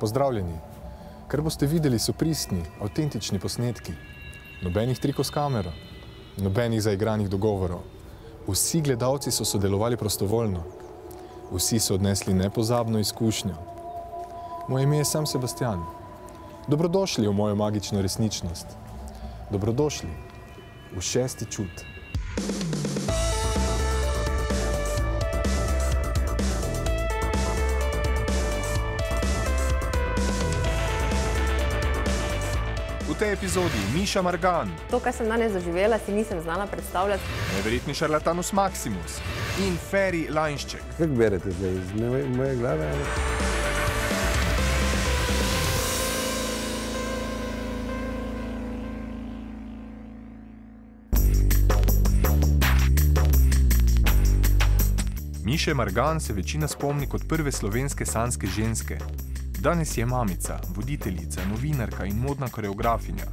Pozdravljeni. Kar boste videli, so pristni, avtentični posnetki. Nobenih trikov s kamero, nobenih zaigranih dogovorov. Vsi gledalci so sodelovali prostovoljno. Vsi so odnesli nepozabno izkušnjo. Moje ime je Sam Sebastian. Dobrodošli v mojo magično resničnost. Dobrodošli v šesti čut. V tej epizodi Miša Margan. To, kar sem danes doživela, si nisem znala predstavljati. Neverjetni šarlatanus Maximus in Feri Lainšček. Kako berete zdaj? Iz moje glave? Ali? Miše Margan se večina spomni kot prve slovenske sanjske ženske. Danes je mamica, voditeljica, novinarka in modna koreografinja.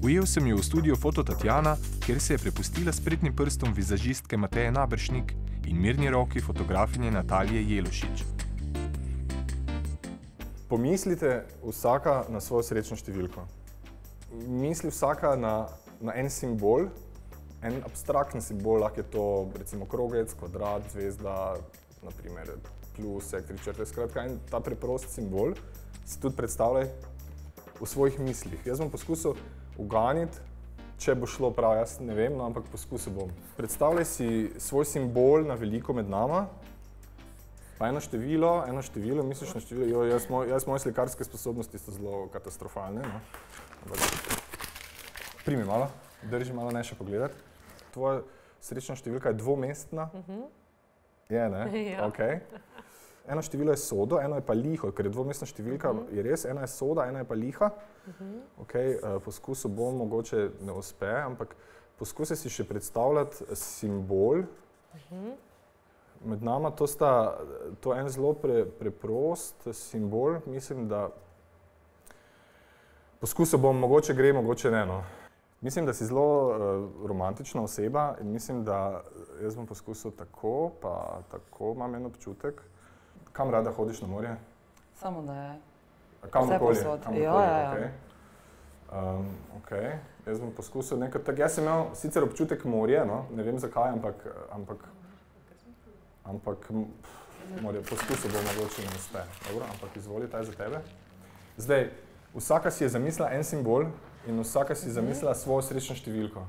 Ujel sem jo v studiu Foto Tatjana, kjer se je prepustila spretnim prstom vizažistke Mateje Naberšnik in mirni roki fotografinje Natalije Jelušič. Pomislite vsaka na svojo srečno številko. Misli vsaka na en simbol, en abstraktni simbol, lahko je to recimo krogec, kvadrat, zvezda, naprimer plusek, tri črte, skratka, en ta preprost simbol si tudi predstavljaj v svojih mislih. Jaz bom poskusil uganiti, če bo šlo prav, jaz ne vem, no, ampak poskusil bom. Predstavljaj si svoj simbol na veliko med nama, pa eno število, misliš na število, jaz moje slikarske sposobnosti so zelo katastrofalne, no. Primi malo, drži malo, ne še pogledati. Tvoja srečna številka je dvomestna. Je, ne? Ja. Okay. Eno število je sodo, eno je pa liho, ker je dvomestna številka, je res, ena je soda, ena je pa liha. Okay, poskusil bom, mogoče ne uspe, ampak poskusi si še predstavljati simbol. Med nama to je en zelo preprost simbol, mislim, da poskusil bom, mogoče gre, mogoče ne, no. Mislim, da si zelo romantična oseba in mislim, da jaz bom poskusil tako, pa tako imam en občutek. Kam rada hodiš na morje? Samo da je. Kamorkoli? Ja. Okay. Jaz bom poskusil nekaj tak. Jaz sem imel sicer občutek morje, no, ne vem zakaj, ampak morje, poskusil bom, mogoče ne uspe. Dobro, ampak izvoli, ta je za tebe. Zdaj, vsaka si je zamislila en simbol in vsaka si zamislila svojo srečno številko.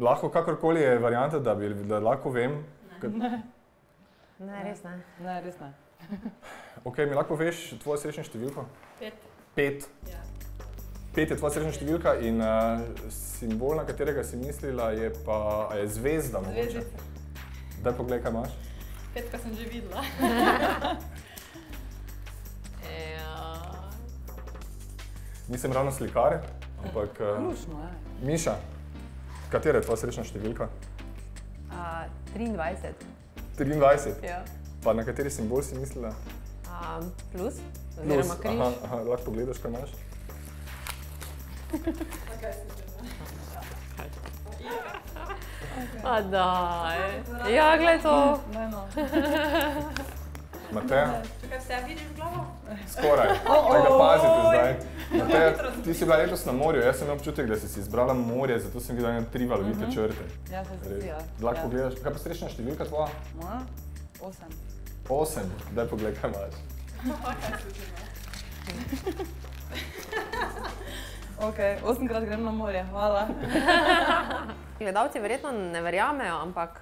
Lahko kakorkoli je varianta, da lahko vem. Ne, res ne. Ne, res ne. Ok, mi lahko veš tvojo srečno številko? 5. 5. Ja. 5 je tvoja srečna številka in simbol, na katerega si mislila, je pa zvezda mogoče. Zvezdica. Daj poglej, kaj imaš. 5 sem že videla. Nisem ravno slikar, ampak... Lušno, je. Miša, katera je tvoja srečna številka? 23. 23? Ja. Pa na kateri simbol si mislila? Plus, oziroma križ. Aha, lahko pogledaš, kaj imaš? A daj. Ja, glej to. Mateja? Čakaj, vse vidiš v glavo? Skoraj. Tako da pazite zdaj. Mateja, ti si bila letos na morju, jaz sem imel občutek, da si izbrala morje, zato sem videla 3 valovite črte. Ja, se zdi, ja. Lahko pogledaš, kaj pa srečna številka tvoja? Moja? 8. 8, daj pogled, kaj imaš. Ok, 8-krat grem na morje, hvala. Gledalci verjetno ne verjamejo, ampak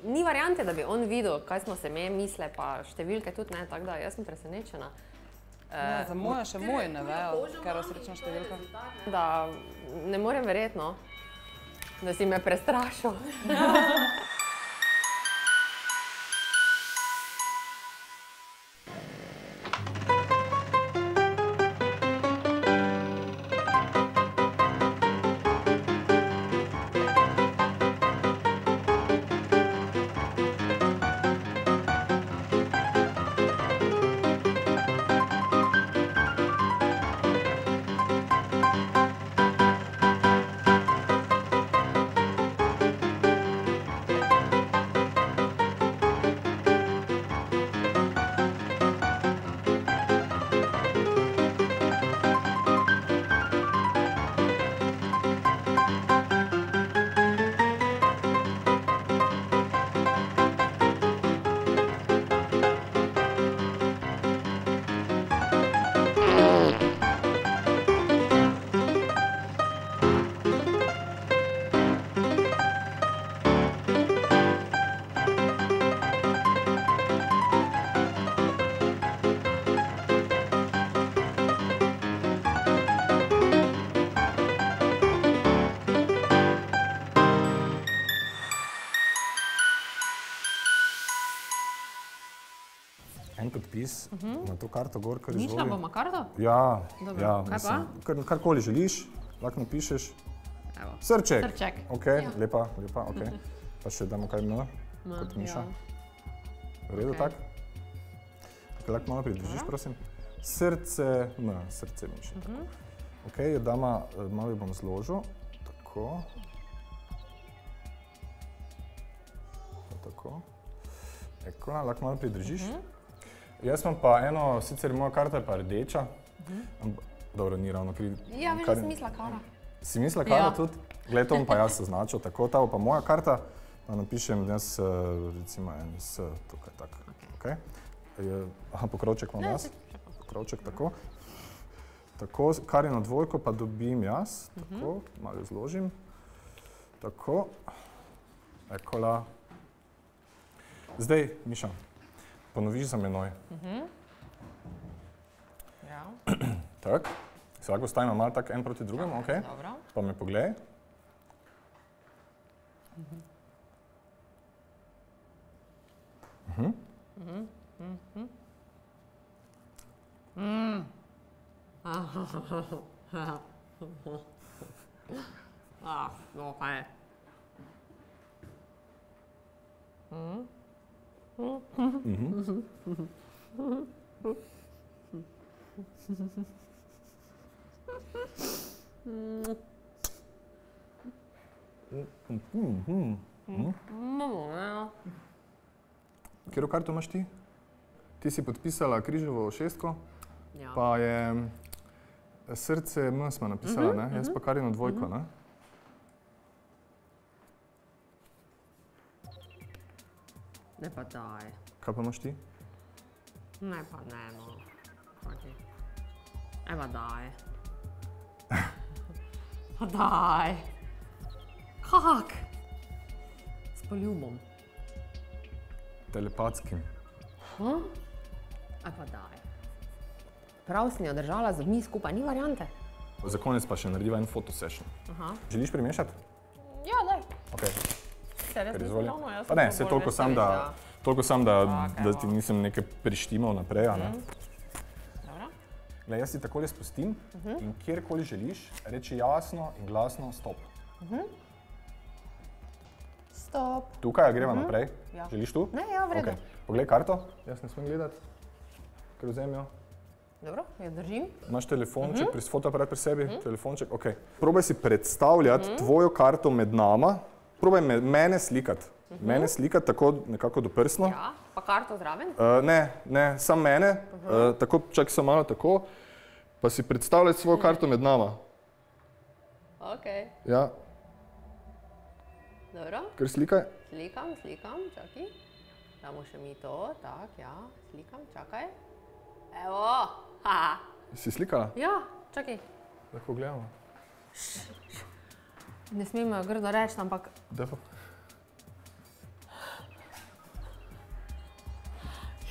ni variante, da bi on videl, kaj smo se misle, pa številke tudi ne, tako da jaz sem presenečena. Za moja še moj ne vejo, ker je srečna številka. Da ne morem verjetno, da si me prestrašil. en podpis na to karto gor, kar Nič izvoli. nam bomo karto? Ja, Dobro, ja, kaj mislim, karkoli želiš, lahko napišeš. Evo. Srček. Srček. Ok, Ja. lepa, ok. Pa še damo kaj M, kot Miša. V redu, Ok. tak? Ok, lahko malo pridržiš, prosim. Srce M, srce Miša. Ok, jo dama, malo jo bom zložil. Tako. Tako. Ekola, lahko malo pridržiš. Jaz imam pa eno, sicer moja karta je pa rdeča. Dobro, ni ravno Ja, veš, da sem mislila kara. Si mislila kara Ja. tudi? Glej, to bom pa jaz označil tako, ta bo pa moja karta, pa napišem jaz recimo en S, tukaj tak. Okay. Aha, pokrovček imam jaz. Pokrovček tako. Tako, Karino dvojko pa dobim jaz, tako, malo jo zložim. Tako, ekola. Zdaj, Miša, ponoviš za menoj. Ja, Tak, se lahko stavimo malo tako en proti drugemu, ok? dobro. Pa me pogledaj. No, kaj je? Katero karto imaš ti? Ti si podpisala križevo šestko, Ja. pa je srce M smo napisala, ne? Jaz pa Karino dvojko, ne? Ne pa daj. Kaj pa imaš ti? Ne pa ne, no. Čakaj. Eva daj. Pa daj. Kak? S poljubom. Telepatskim. Aj pa daj. Prav si jo držala z mi skupaj, ni variante. Za konec pa še narediva en fotosession. Aha. Želiš primešati? Ja, daj. Ok, Se res kar nisem izvoli. ravno, jaz Pa ne, sem se bolj toliko sam, veselica. da ti nisem nekaj prištimal naprej, a ne? Dobro. Glej, jaz ti takole spustim in kjerkoli želiš, reči jasno in glasno stop. Stop. Tukaj, a greva naprej? Ja. Želiš tu? Ne, ja, v redu. Ok, poglej karto, jaz ne smem gledati, ker vzem jo. Dobro, jo držim. Imaš telefonček, fotoaparat pri sebi, telefonček, ok. Probaj si predstavljati tvojo karto med nama, probaj mene slikati. Mene slikati tako nekako do prsno. Ja, pa karto zraven. Ne, samo mene, tako, čakaj samo malo tako, pa si predstavljati svojo karto med nama. Ok, Ja, dobro. ker slikaj. Slikam, čakaj. Damo še mi to, tak, ja, slikam, čakaj. Evo, haha. Si slikala? Ja, čakaj. Lahko gledamo. Ne smemo jo grdo reči, ampak Daj pa.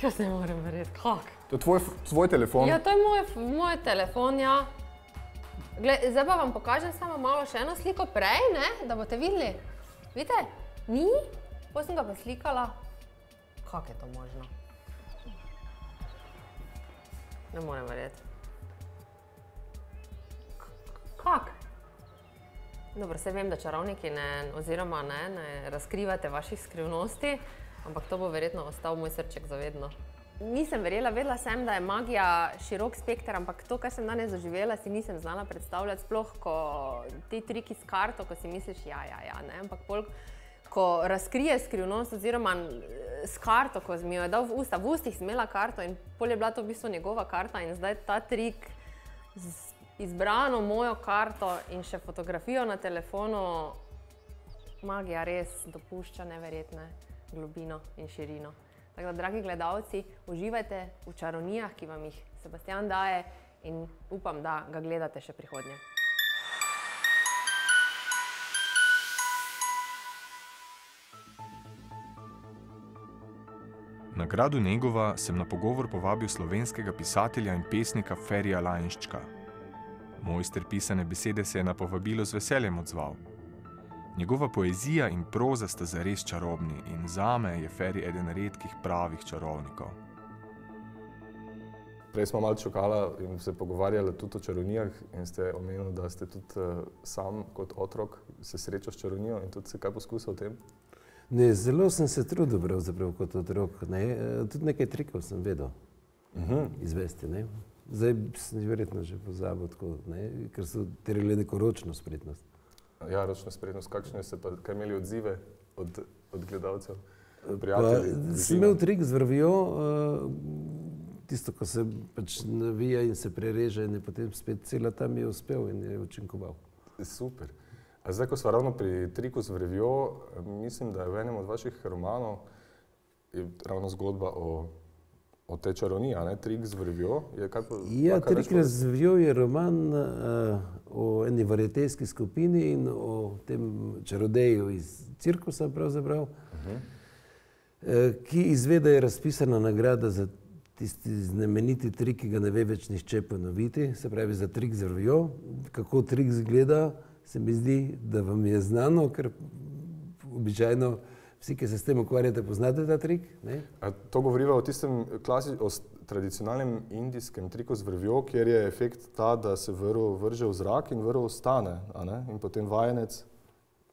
jaz ne morem verjeti, kak. To je tvoj telefon. Ja, to je moj telefon, ja. Glej, zdaj pa vam pokažem samo malo še eno sliko prej, ne, da boste videli. Vidite? Ni? Potem sem ga pa slikala. Kako je to možno? Ne morem verjeti. Kak? Dobro, saj vem, da čarovniki oziroma ne razkrivate vaših skrivnosti, ampak to bo verjetno ostal moj srček za vedno. Nisem verjela, vedela sem, da je magija širok spekter, ampak to, kar sem danes doživela, si nisem znala predstavljati, sploh ko ti triki s karto, ko si misliš, ja, ne, ampak pol, ko razkrije skrivnost oziroma s karto, ko mi jo je dal v ustih sem imela karto in pol je bila to v bistvu njegova karta in zdaj ta trik z izbrano mojo karto in še fotografijo na telefonu, magija res dopušča neverjetne globino in širino. Tako da, dragi gledalci, uživajte v čarovnijah, ki vam jih Sebastian daje in upam, da ga gledate še prihodnje. Na gradu Negova sem na pogovor povabil slovenskega pisatelja in pesnika Ferija Lajnščka. Mojster pisane besede se je na povabilo z veseljem odzval. Njegova poezija in proza sta zares čarobni in zame je Feri eden redkih pravih čarovnikov. Prej smo malo čakala in se pogovarjali tudi o čarovnijah in ste omenili, da ste tudi sam kot otrok se srečal s čarovnijo in tudi se kaj poskusil v tem? Ne, zelo sem se trudil pravzaprav kot otrok, ne. Tudi nekaj trikov sem vedel izvesti, ne. Zdaj sem verjetno že pozabil tako, ne, ker so terjali neko ročno spretnost. Ja, ročna spretnost. Kakšne ste pa, kaj imeli odzive od gledalcev, Pa prijatelji? sem imel trik z vrvjo, tisto, ko se pač navija in se prereže in je potem spet cela tam je uspel in je učinkoval. Super. A zdaj, ko smo ravno pri triku z vrvjo, mislim, da je v enem od vaših romanov je ravno zgodba o tej čarovniji, a ne? Trik z vrvjo. Ja, Trik z vrvjo je roman o eni varietejski skupini in o tem čarodeju iz cirkusa pravzaprav, ki izve, da je razpisana nagrada za tisti znameniti trik, ki ga ne ve več nihče ponoviti, se pravi za trik z vrvjo. Kako trik izgleda, se mi zdi, da vam je znano, ker običajno vsi, ki se s tem ukvarjate, poznate ta trik, ne? To govoriva o tistem o tradicionalnem indijskem triku z vrvjo, kjer je efekt ta, da se vrv vrže v zrak in vrv ostane, a ne? In potem vajenec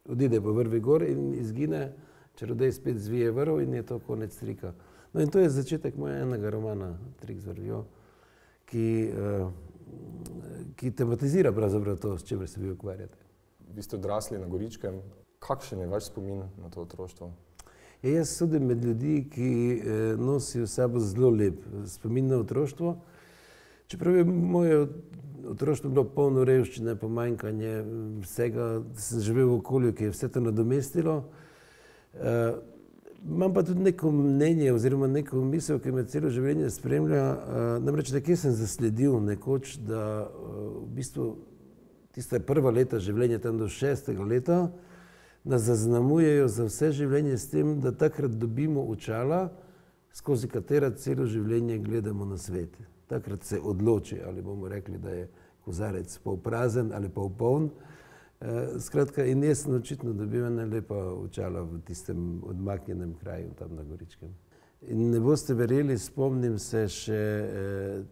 odide po vrvi gor in izgine, čarodej spet zvije vrv in je to konec trika. No in to je začetek mojega enega romana, Trik z vrvjo, ki tematizira pravzaprav to, s čimer se vi ukvarjate. Vi ste odrasli na Goričkem. Kakšen je vaš spomin na to otroštvo? Ja, jaz sodim med ljudi, ki nosijo s sabo zelo lep spomin na otroštvo. Čeprav je moje otroštvo bilo polno revščine, pomanjkanje vsega, sem živel v okolju, ki je vse to nadomestilo. Imam pa tudi neko mnenje oziroma neko misel, ki me celo življenje spremlja. Namreč nekje sem zasledil nekoč, da v bistvu tista prva leta življenja, tam do 6. leta, nas zaznamujejo za vse življenje s tem, da takrat dobimo očala, skozi katera celo življenje gledamo na svet. Takrat se odloči, ali bomo rekli, da je kozarec polprazen ali polpoln. Skratka, in jaz sem očitno dobil ena lepa očala v tistem odmaknjenem kraju tam na Goričkem. In ne boste verjeli, spomnim se še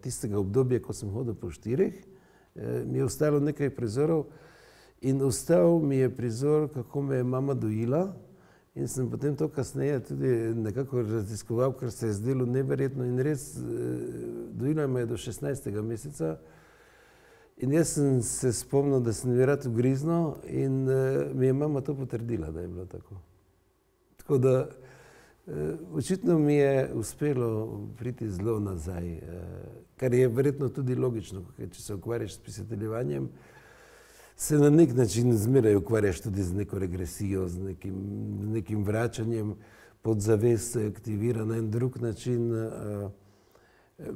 tistega obdobja, ko sem hodil po štirih, mi je ostalo nekaj prizorov in ostal mi je prizor, kako me je mama dojila in sem potem to kasneje tudi nekako raziskoval, ker se je zdelo neverjetno in res dojila me je do 16. meseca. In jaz sem se spomnil, da sem jo rad ugriznil in mi je mama to potrdila, da je bilo tako. Tako da očitno mi je uspelo priti zelo nazaj, kar je verjetno tudi logično, ker če se ukvarjaš s pisateljevanjem, se na nek način zmeraj ukvarjaš tudi z neko regresijo, z nekim vračanjem, podzavest se aktivira na en drug način.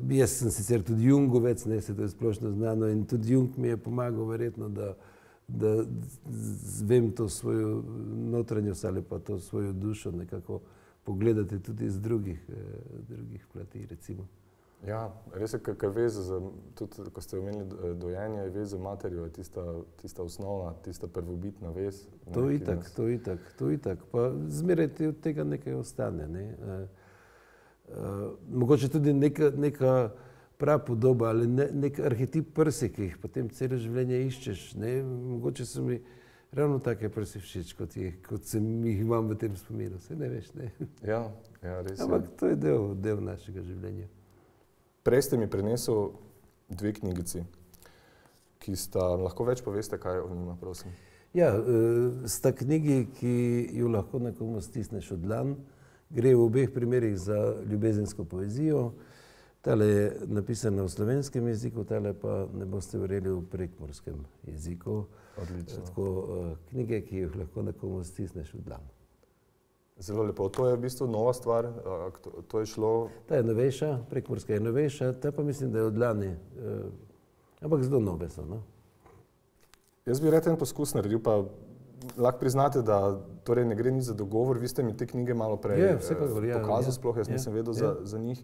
Jaz sem sicer tudi Jungovec, ne, se to je splošno znano in tudi Jung mi je pomagal verjetno, da vem to svojo notranjost ali pa to svojo dušo nekako pogledati tudi iz drugih plati, recimo. Ja, res je, kaj vez, tudi ko ste omenili dojenje, je vez z materjo, je tista osnovna, tista prvobitna vez. To itak, pa zmeraj ti od tega nekaj ostane, ne. Mogoče tudi neka prapodoba ali nek arhetip prsi, ki jih potem celo življenje iščeš, ne. Mogoče so mi ravno take prsi všeč, kot sem jih imam v tem spominu, saj ne veš, ne. Ja, res je. Ampak to je del našega življenja. Prej ste mi prinesel 2 knjigici, ki sta, lahko več poveste, kaj o njima, prosim? Ja, sta knjigi, ki jo lahko nekomu stisneš v dlan. Gre v obeh primerih za ljubezensko poezijo. Tale je napisana v slovenskem jeziku, tale pa ne boste verjeli v prekmurskem jeziku. Odlično. Tako, knjige, ki jih lahko nekomu stisneš v dlan. Zelo lepo. To je v bistvu nova stvar, to je šlo... Ta je novejša, prekmurska je novejša, ta pa mislim, da je od lani, ampak zelo nove so, no. Jaz bi rad en poskus naredil, pa lahko priznate, da torej ne gre ni za dogovor, vi ste mi te knjige malo prej pokazal, sploh jaz nisem vedel za njih.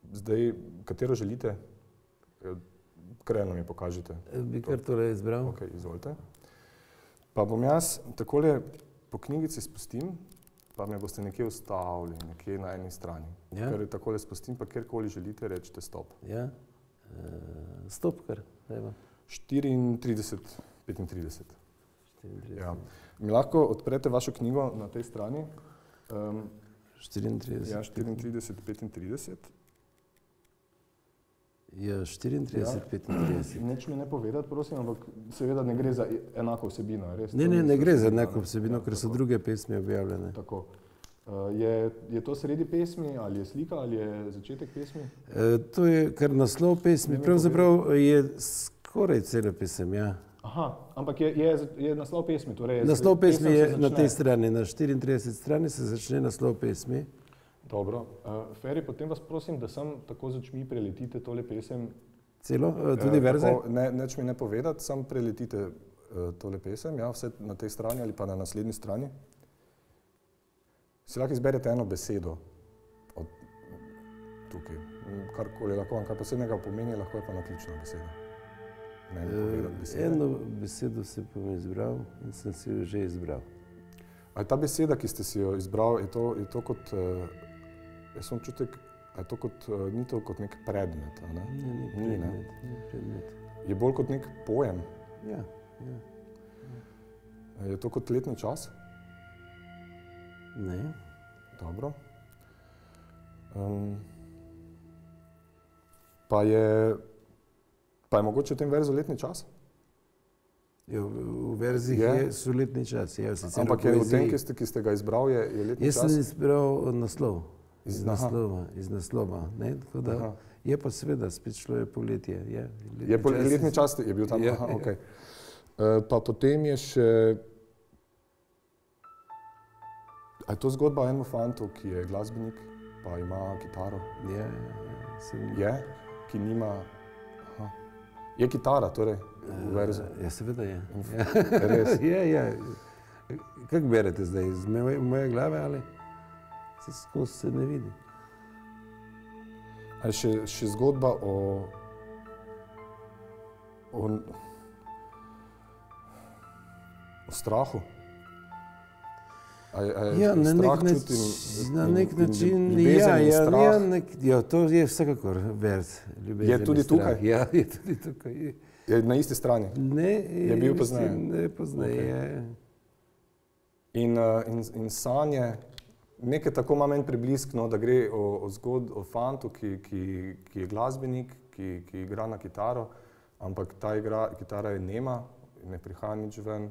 Zdaj, katero želite? Kar eno mi pokažite. Bi kar torej izbral. Ok, izvolite. Pa bom jaz takole po knjigici spustim pa me boste nekje ustavili, nekje na eni strani. Ja. Ker takole spustim, pa kjerkoli želite, rečete stop. Ja, stop kar, evo. 34, 35. 34. Ja. Mi lahko odprete vašo knjigo na tej strani? 34. Ja, 34, 35. Ja, 34, 35. Neč mi ne povedati, prosim, ampak seveda ne gre za enako vsebino, res? Ne gre za enako vsebino, ker so druge pesmi objavljene. Tako. Je to sredi pesmi, ali je slika, ali je začetek pesmi? To je kar naslov pesmi, pravzaprav je skoraj cela pesem, ja. Aha, ampak je naslov pesmi, torej... Naslov pesmi je na tej strani, na 34 strani se začne naslov pesmi. Dobro. Feri, potem vas prosim, da sam tako z očmi preletite tole pesem. Celo? Tudi verze? Neč mi ne povedati, sam preletite tole pesem, ja, vse na tej strani ali pa na naslednji strani. Si lahko izberete eno besedo od tukaj. Karkoli lahko vam kaj posebnega pomeni, lahko je pa naključna beseda. Ne mi povedati besede. Eno besedo se bom izbral in sem si jo že izbral. A je ta beseda, ki ste si jo izbral, je to kot, jaz sem čutek, je to kot, ni to kot nek predmet, a ne? Ni predmet. Je bolj kot nek pojem? Ja. Je to kot letni čas? Ne. Dobro. Pa je mogoče v tem verzu letni čas? V verzih so letni čas. Ampak je v tem, ki ste ga izbral, je letni čas? Jaz sem izbral naslov. Iz naslova. Tako da je pa seveda, spet šlo je poletje. Letni čas je bil tam? Aha, okej. Pa potem je še... A je to zgodba o enem fantu, ki je glasbenik, pa ima kitaro? Je? Ki nima... Je kitara, torej, v verzu? Ja, seveda je. Res? Je. Kako berete zdaj? Iz moje glave ali? Se skozi se ne vidi. A je še zgodba o strahu? Ja, na nek način, to je vsekakor verz ljubezen. Je tudi tukaj? Ja, je tudi tukaj. Je na isti strani? Ne, je bil pozneje? Ne, pozneje. In sanje, nekaj tako ima meni pribliskno, da gre o fantu, ki je glasbenik, ki igra na kitaro, ampak ta kitara je nema, ne prihaja nič ven,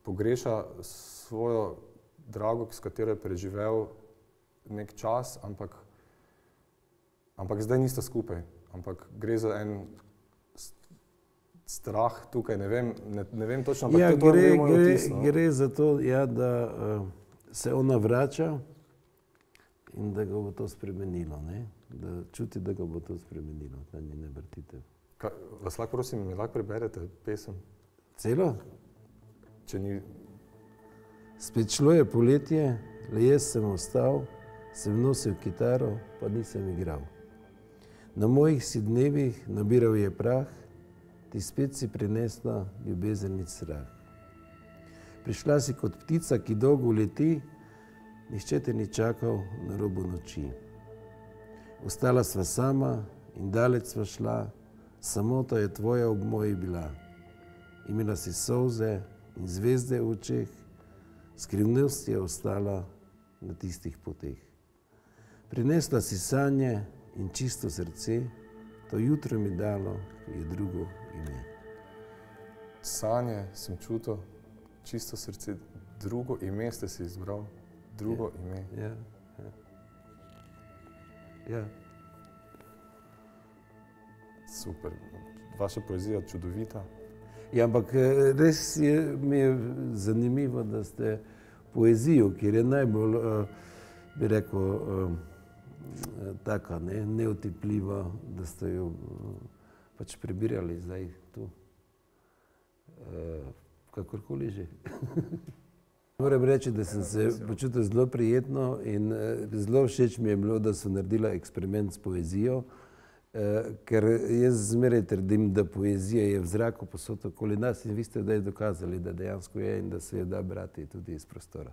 pogreša svojo drago, s katero je preživel nek čas, ampak zdaj nista skupaj. Ampak gre za en strah tukaj, ne vem točno, ampak to je moj vtis. Gre za to, da se ona vrača in da ga bo to spremenilo, da čuti, da ga bo to spremenilo, ta njena vrtitev. Vas lahko prosim, mi lahko preberete pesem? Celo? Če ni... Spet šlo je poletje, le jaz sem ostal, sem nosil kitaro, pa nisem igral. Na mojih si dnevih nabiral je prah, ti spet si prinesla ljubezen in strah. Prišla si kot ptica, ki dolgo leti, nihče te ni čakal na robu noči. Ostala sva sama in daleč sva šla, samota je tvoja ob moji bila. Imela si solze in zvezde v očeh, skrivnost je ostala na tistih poteh. Prinesla si sanje in čisto srce, to jutro mi dalo je drugo ime. Sanje sem čutil, čisto srce, drugo ime ste si izbral, drugo ime. Ja. Super, vaša poezija čudovita. Ja, ampak res mi je zanimivo, da ste poezijo, kjer je najbolj, bi rekel, taka neotipljiva, da ste jo pač prebirali zdaj tu, kakorkoli že. Moram reči, da sem se počutil zelo prijetno in zelo všeč mi je bilo, da so naredila eksperiment s poezijo, ker jaz zmeraj trdim, da poezija je v zraku povsod okoli nas in vi ste zdaj dokazali, da dejansko je in da se jo da brati tudi iz prostora.